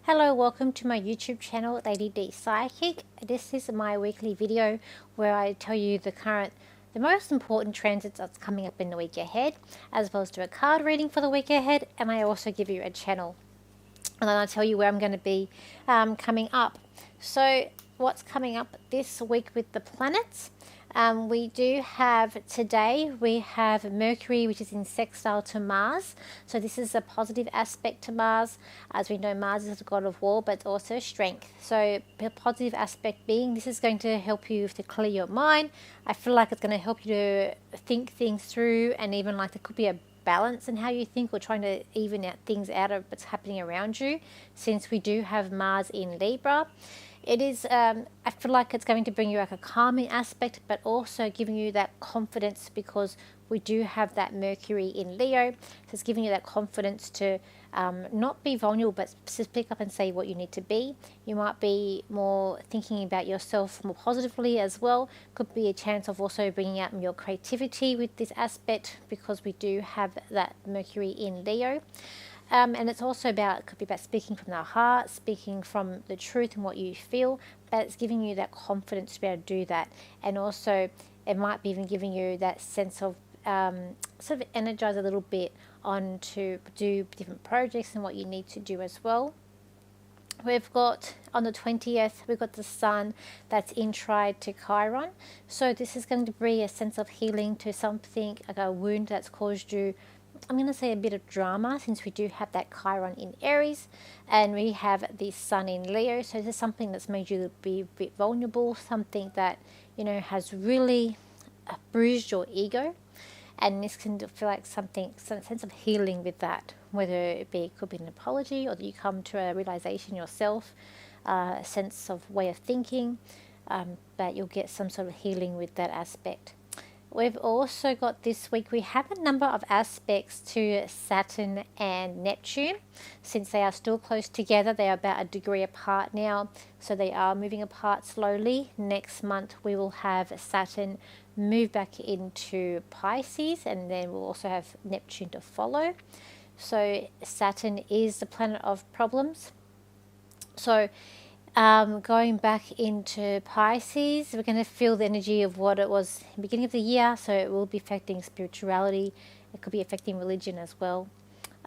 Hello, welcome to my YouTube channel, Lady D Psychic. This is my weekly video where I tell you the most important transits that's coming up in the week ahead, as well as do a card reading for the week ahead, and I also give you a channel. And then I'll tell you where I'm going to be coming up. So what's coming up this week with the planets? We do have today, we have Mercury, which is in sextile to Mars. So this is a positive aspect to Mars. As we know, Mars is the god of war, but also strength. So the positive aspect being, this is going to help you to clear your mind. I feel like it's going to help you to think things through, and even like there could be a balance in how you think, or trying to even out things out of what's happening around you, since we do have Mars in Libra. It is, I feel like it's going to bring you like a calming aspect, but also giving you that confidence, because we do have that Mercury in Leo. So it's giving you that confidence to not be vulnerable, but speak up and say what you need to be. You might be more thinking about yourself more positively as well. Could be a chance of also bringing out your creativity with this aspect, because we do have that Mercury in Leo. And it's also could be about speaking from the heart, speaking from the truth and what you feel, but it's giving you that confidence to be able to do that. And also it might be even giving you that sense of sort of energize a little bit on to do different projects and what you need to do as well. We've got on the 20th, we've got the sun that's in trine to Chiron. So this is going to bring a sense of healing to something, like a wound that's caused you, I'm going to say, a bit of drama, since we do have that Chiron in Aries and we have the sun in Leo. So this is something that's made you be a bit vulnerable, something that, has really bruised your ego. And this can feel like some sense of healing with that, whether it could be an apology, or that you come to a realization yourself, a sense of way of thinking, but you'll get some sort of healing with that aspect. We've also got this week, we have a number of aspects to Saturn and Neptune. Since they are still close together, they are about a degree apart now, so they are moving apart slowly. Next month we will have Saturn move back into Pisces, and then we'll also have Neptune to follow. So Saturn is the planet of problems. So going back into Pisces, we're going to feel the energy of what it was in the beginning of the year. So it will be affecting spirituality. It could be affecting religion as well,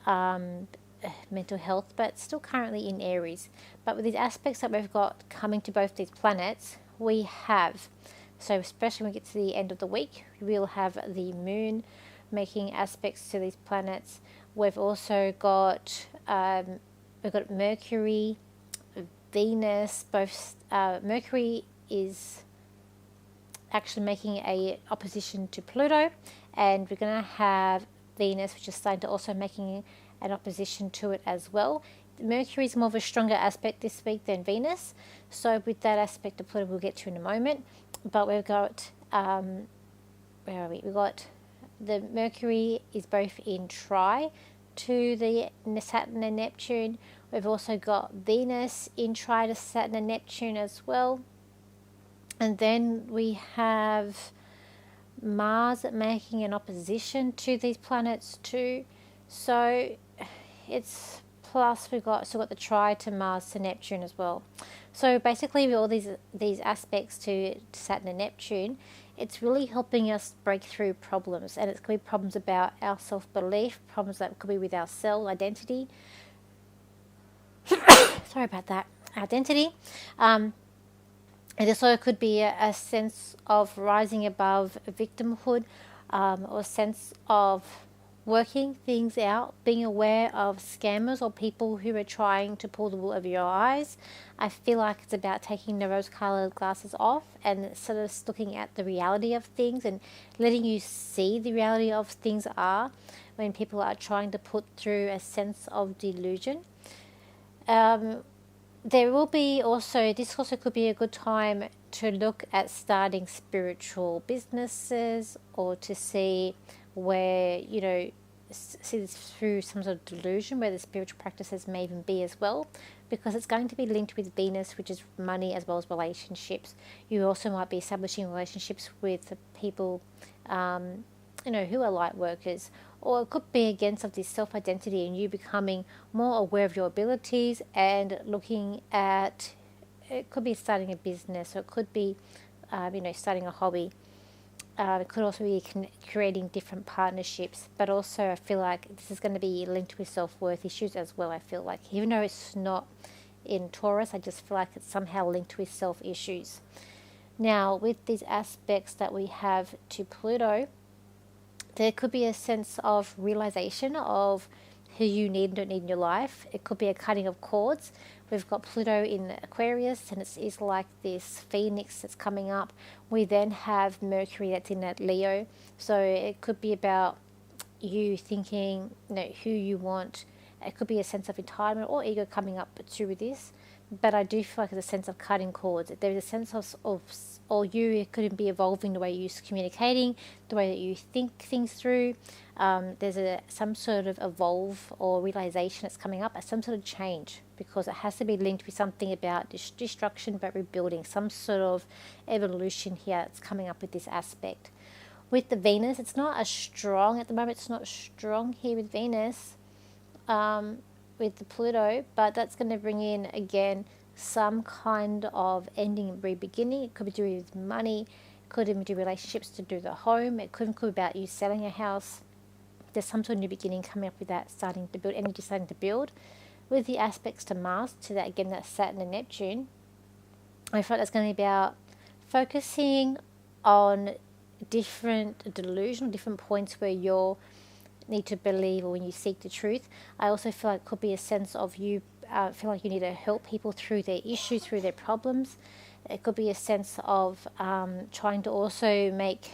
mental health, but still currently in Aries. But with these aspects that we've got coming to both these planets, we have, so especially when we get to the end of the week, we'll have the moon making aspects to these planets. We've also got Mercury, Venus. Both Mercury is actually making a opposition to Pluto, and we're going to have Venus, which is starting to also making an opposition to it as well. Mercury is more of a stronger aspect this week than Venus, so with that aspect of Pluto we'll get to in a moment. But we've got where are we? We've got the Mercury is both in trine to the Saturn and Neptune. We've also got Venus in trine to Saturn and Neptune as well. And then we have Mars making an opposition to these planets too. So it's plus we've still got the trine to Mars to Neptune as well. So basically with all these aspects to Saturn and Neptune, it's really helping us break through problems. And it's going to be problems about our self-belief, problems that could be with our cell identity. Sorry about that. Identity. It also could be a sense of rising above victimhood, or a sense of working things out, being aware of scammers or people who are trying to pull the wool over your eyes. I feel like it's about taking the rose-colored glasses off and sort of looking at the reality of things and letting you see the reality of things are, when people are trying to put through a sense of delusion. There will be this also could be a good time to look at starting spiritual businesses, or to see where, see this through some sort of delusion, where the spiritual practices may even be as well, because it's going to be linked with Venus, which is money as well as relationships. You also might be establishing relationships with people who are light workers, or it could be against of this self-identity and you becoming more aware of your abilities and looking at, it could be starting a business, or it could be starting a hobby. It could also be creating different partnerships, but also I feel like this is going to be linked with self-worth issues as well. I feel like even though it's not in Taurus, I just feel like it's somehow linked with self issues. Now, with these aspects that we have to Pluto, there could be a sense of realization of who you need and don't need in your life. It could be a cutting of cords. We've got Pluto in Aquarius, and it's like this phoenix that's coming up. We then have Mercury that's in that Leo. So it could be about you thinking, who you want. It could be a sense of entitlement or ego coming up through this. But I do feel like there's a sense of cutting cords. There's a sense of or you, it could be evolving the way you're communicating, the way that you think things through. There's some sort of evolve or realization that's coming up, some sort of change, because it has to be linked with something about destruction but rebuilding, some sort of evolution here that's coming up with this aspect. With the Venus, it's not as strong at the moment. It's not strong here with Venus. With the Pluto, but that's going to bring in again some kind of ending and re-beginning. It could be to do with money, it could even do relationships, to do the home, it could be about you selling a house. There's some sort of new beginning coming up with that, starting to build, energy starting to build. With the aspects to Mars, to that again, that Saturn and Neptune, I feel like that's going to be about focusing on different delusional, different points where you're need to believe, or when you seek the truth. I also feel like it could be a sense of you feel like you need to help people through their issues, through their problems. It could be a sense of trying to also make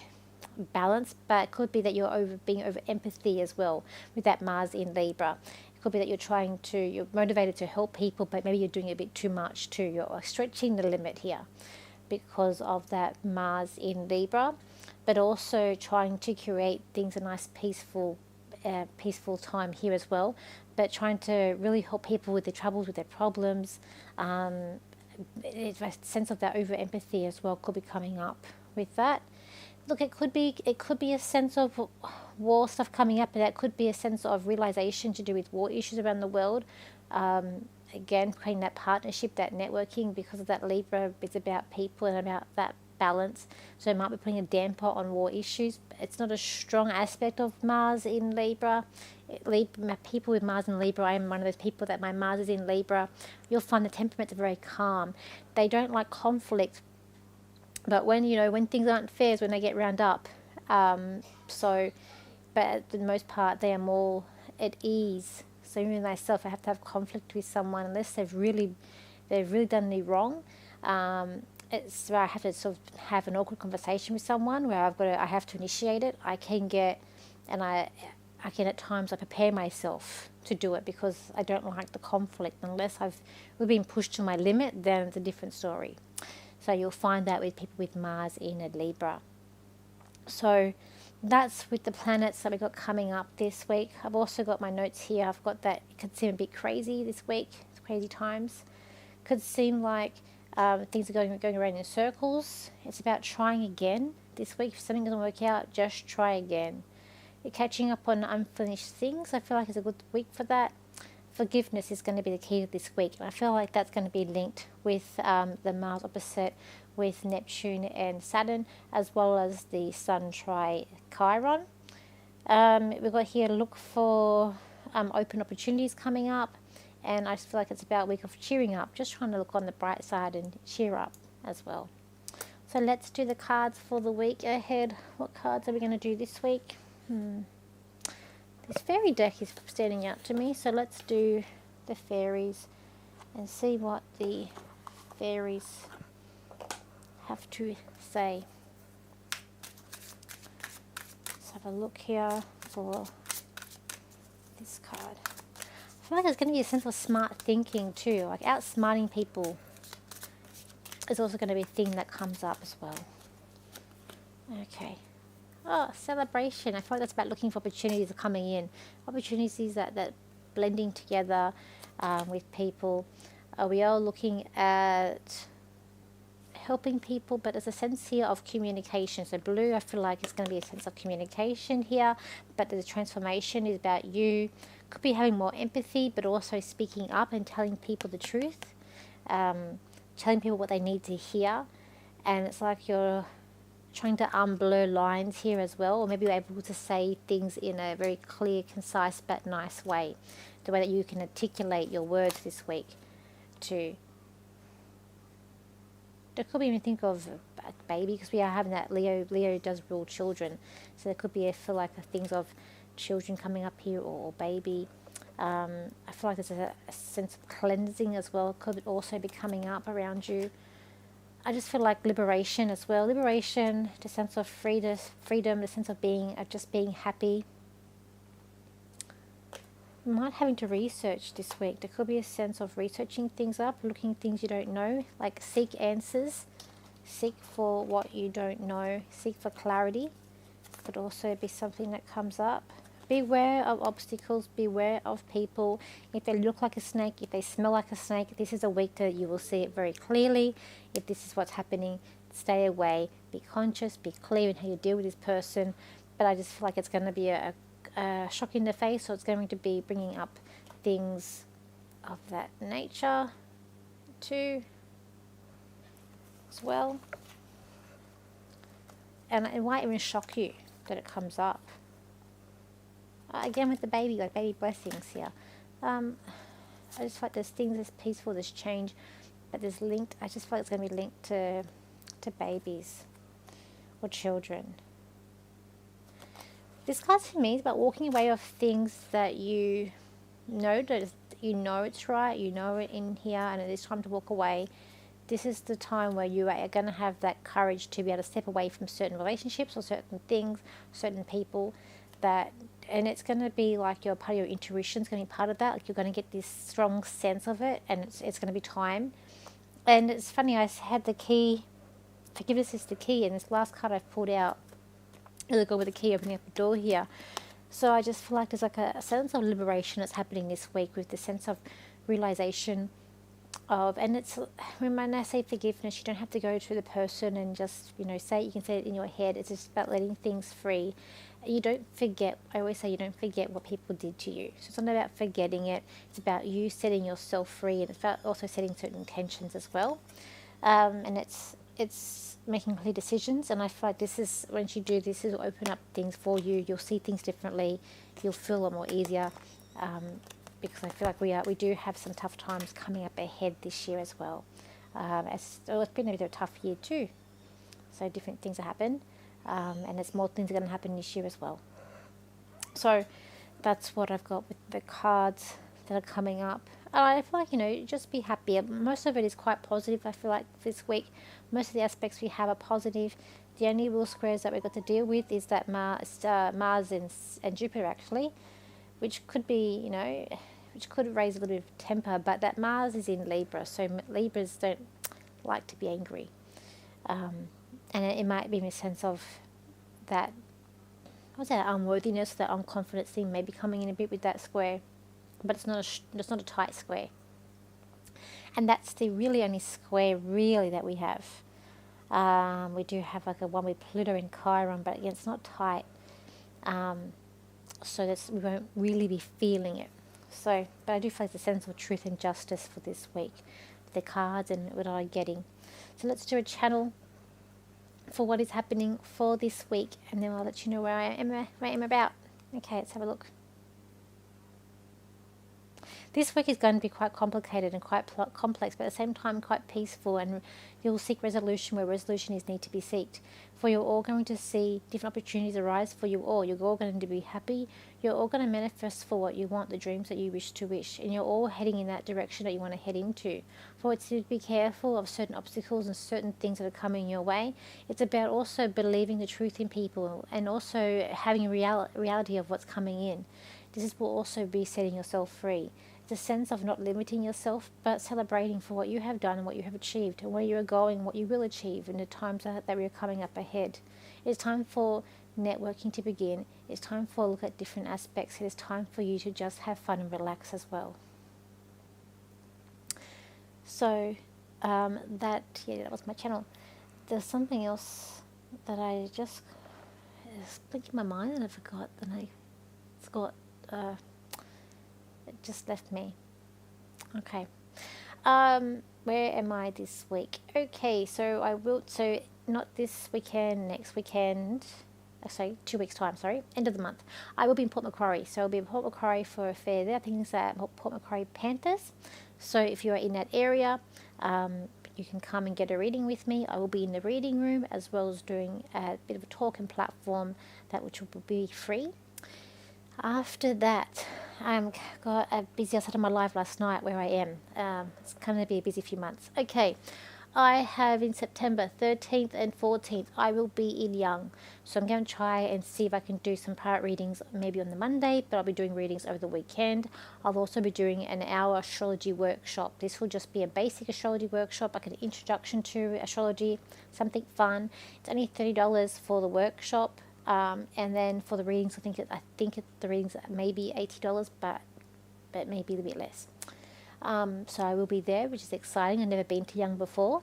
balance, but it could be that you're being over empathy as well with that Mars in Libra. It could be that you're motivated to help people, but maybe you're doing a bit too much too. You're stretching the limit here because of that Mars in Libra, but also trying to create things a nice peaceful time here as well, but trying to really help people with their troubles, with their problems. It's a sense of that over empathy as well could be coming up with that. Look, it could be a sense of war stuff coming up, and that could be a sense of realization to do with war issues around the world. Again, creating that partnership, that networking, because of that Libra, it's about people and about that balance. So it might be putting a damper on war issues. It's not a strong aspect of Mars in Libra. People with Mars in Libra, I am one of those people that my Mars is in Libra. You'll find the temperaments are very calm. They don't like conflict, but when things aren't fair is when they get round up. But at the most part, they are more at ease. So even myself, I have to have conflict with someone unless they've really done me wrong. It's where I have to sort of have an awkward conversation with someone where I have to initiate it. I can at times I prepare myself to do it because I don't like the conflict. Unless we've been pushed to my limit, then it's a different story. So you'll find that with people with Mars in a Libra. So that's with the planets that we got coming up this week. I've also got my notes here. I've got that it could seem a bit crazy this week. It's crazy times. Could seem like things are going around in circles. It's about trying again this week. If something doesn't work out, just try again. You're catching up on unfinished things. I feel like it's a good week for that. Forgiveness is going to be the key to this week. And I feel like that's going to be linked with the Mars opposite with Neptune and Saturn, as well as the Sun tri-Chiron. We've got here, look for open opportunities coming up. And I just feel like it's about a week of cheering up, just trying to look on the bright side and cheer up as well. So let's do the cards for the week ahead. What cards are we going to do this week? This fairy deck is standing out to me, so let's do the fairies and see what the fairies have to say. Let's have a look here for this card. I feel like there's going to be a sense of smart thinking too, like outsmarting people is also going to be a thing that comes up as well. Okay. Oh, celebration. I feel like that's about looking for opportunities coming in. Opportunities that blending together with people. We are looking at helping people, but there's a sense here of communication. So blue, I feel like it's going to be a sense of communication here, but the transformation is about you. Could be having more empathy, but also speaking up and telling people the truth, telling people what they need to hear. And it's like you're trying to unblur lines here as well, or maybe you're able to say things in a very clear, concise, but nice way, the way that you can articulate your words this week too. There could be even think of a baby, because we are having that Leo does rule children, so there could be feel things of children coming up here, or baby. I feel like there's a sense of cleansing as well, could also be coming up around you. I just feel like liberation as well. Liberation, the sense of freedom, the sense of just being happy. You might having to research this week. There could be a sense of researching things up, looking things you don't know, like seek answers, seek for what you don't know, seek for clarity. Could also be something that comes up. Beware of obstacles, beware of people. If they look like a snake, if they smell like a snake, this is a week that you will see it very clearly. If this is what's happening, stay away, be conscious, be clear in how you deal with this person. But I just feel like it's going to be a shock in the face, so it's going to be bringing up things of that nature too as well. And it might even shock you that it comes up. Again with the baby, like baby blessings here. I just feel like there's things, there's peaceful, there's change, but there's linked, I just feel like it's going to be linked to babies or children. This card for me is about walking away of things that you know it's right, you know it in here, and it is time to walk away. This is the time where you are going to have that courage to be able to step away from certain relationships or certain things, certain people, and it's going to be like your part of your intuition is going to be part of that. Like you're going to get this strong sense of it, and it's going to be time. And it's funny, I had the key. Forgiveness is the key, and this last card I've pulled out really good with the key opening up the door here. So I just feel like there's like a sense of liberation that's happening this week, with the sense of realization of, and it's when I say forgiveness, you don't have to go to the person and just say it. You can say it in your head. It's just about letting things free. You don't forget. I always say you don't forget what people did to you. So it's not about forgetting it. It's about you setting yourself free, and it's about also setting certain intentions as well. And it's making clear decisions. And I feel like this is, once you do this, it'll open up things for you. You'll see things differently. You'll feel a lot more easier. Because I feel like we do have some tough times coming up ahead this year as well. It's been a bit of a tough year too. So different things have happened. And there's more things are going to happen this year as well. So that's what I've got with the cards that are coming up. I feel like, just be happy. Most of it is quite positive. I feel like this week, most of the aspects we have are positive. The only real squares that we've got to deal with is that Mars and Jupiter actually, which could be, which could raise a little bit of temper. But that Mars is in Libra, so Libras don't like to be angry. And it might be in a sense of that, what's that, unworthiness, that unconfidence thing maybe coming in a bit with that square, but it's not a tight square. And that's the really only square really that we have. We do have like a one with Pluto and Chiron, but again, it's not tight. So we won't really be feeling it. So, but I do feel like the sense of truth and justice for this week, the cards and what I'm getting. So let's do a channel for what is happening for this week, and then I'll let you know where I am about. Okay, let's have a look. This week is going to be quite complicated and quite complex, but at the same time quite peaceful, and you'll seek resolution where resolution is need to be sought. For you're all going to see different opportunities arise for you all. You're all going to be happy. You're all going to manifest for what you want, the dreams that you wish to wish, and you're all heading in that direction that you want to head into. For it's to be careful of certain obstacles and certain things that are coming your way. It's about also believing the truth in people, and also having a reality of what's coming in. This will also be setting yourself free. The sense of not limiting yourself, but celebrating for what you have done and what you have achieved, and where you are going, what you will achieve in the times that we are coming up ahead. It's time for networking to begin. It's time for a look at different aspects. It is time for you to just have fun and relax as well. So that was my channel. There's something else that I just blinked in my mind and I forgot. It's got it just left me. Okay. Where am I this week? Okay, so not this weekend, next weekend. Sorry, 2 weeks time, end of the month. I will be in Port Macquarie. So I'll be in Port Macquarie for a fair there. I think it's at Port Macquarie Panthers. So if you are in that area, you can come and get a reading with me. I will be in the reading room as well as doing a bit of a talk and platform which will be free. After that, got a busy. I started my live last night where I am. It's going to be a busy few months. Okay, I have in September 13th and 14th, I will be in Young. So I'm going to try and see if I can do some part readings maybe on the Monday, but I'll be doing readings over the weekend. I'll also be doing an hour astrology workshop. This will just be a basic astrology workshop, like an introduction to astrology, something fun. It's only $30 for the workshop. And then for the readings, I think the readings may be $80, but maybe a little bit less. So I will be there, which is exciting. I've never been to Young before.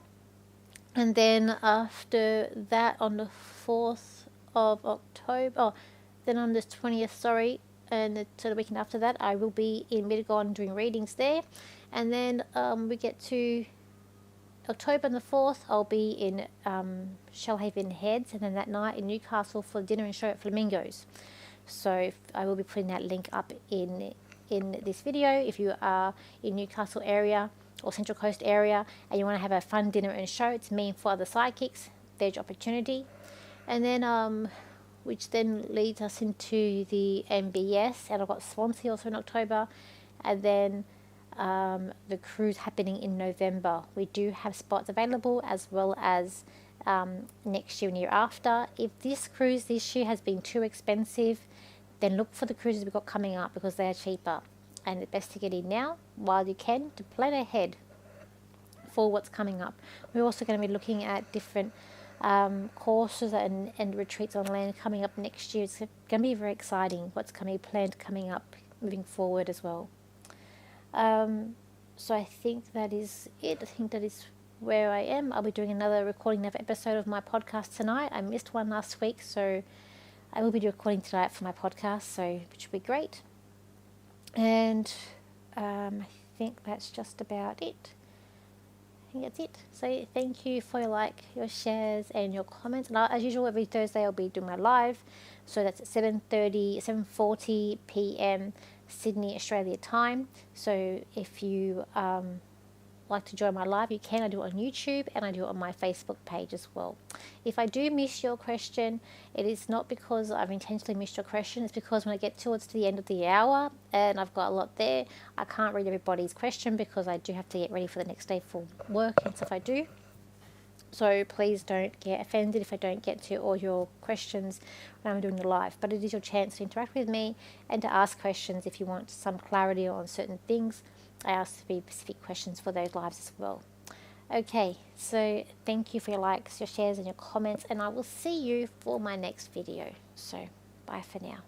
And then after that, on the 4th of October, then on the 20th, and so the weekend after that, I will be in Mittagong doing readings there. And then we get to October the 4th, I'll be in Shellhaven Heads, and then that night in Newcastle for dinner and show at Flamingos. So I will be putting that link up in this video. If you are in Newcastle area or Central Coast area and you want to have a fun dinner and show, it's me and 4 other psychics. There's your opportunity. And then which then leads us into the MBS, and I've got Swansea also in October, and then the cruise happening in November. We do have spots available, as well as next year and year after. If this cruise this year has been too expensive, then look for the cruises we've got coming up because they are cheaper, and it's best to get in now while you can to plan ahead for what's coming up. We're also going to be looking at different courses and retreats on land coming up next year. It's going to be very exciting what's coming planned coming up moving forward as well. So I think that is it. I think that is where I am. I'll be doing another episode of my podcast tonight. I missed one last week, so I will be recording tonight for my podcast, which will be great. And I think that's just about it. I think that's it. So thank you for your shares and your comments. And as usual, every Thursday I'll be doing my live. So that's at 7:40 p.m. Sydney, Australia time. So if you like to join my live, you can. I do it on YouTube and I do it on my Facebook page as well. If I do miss your question, it is not because I've intentionally missed your question. It's because when I get towards the end of the hour and I've got a lot there, I can't read everybody's question because I do have to get ready for the next day for work and stuff I do. So please don't get offended if I don't get to all your questions when I'm doing the live. But it is your chance to interact with me and to ask questions if you want some clarity on certain things. I ask specific questions for those lives as well. Okay, so thank you for your likes, your shares and your comments, and I will see you for my next video. So bye for now.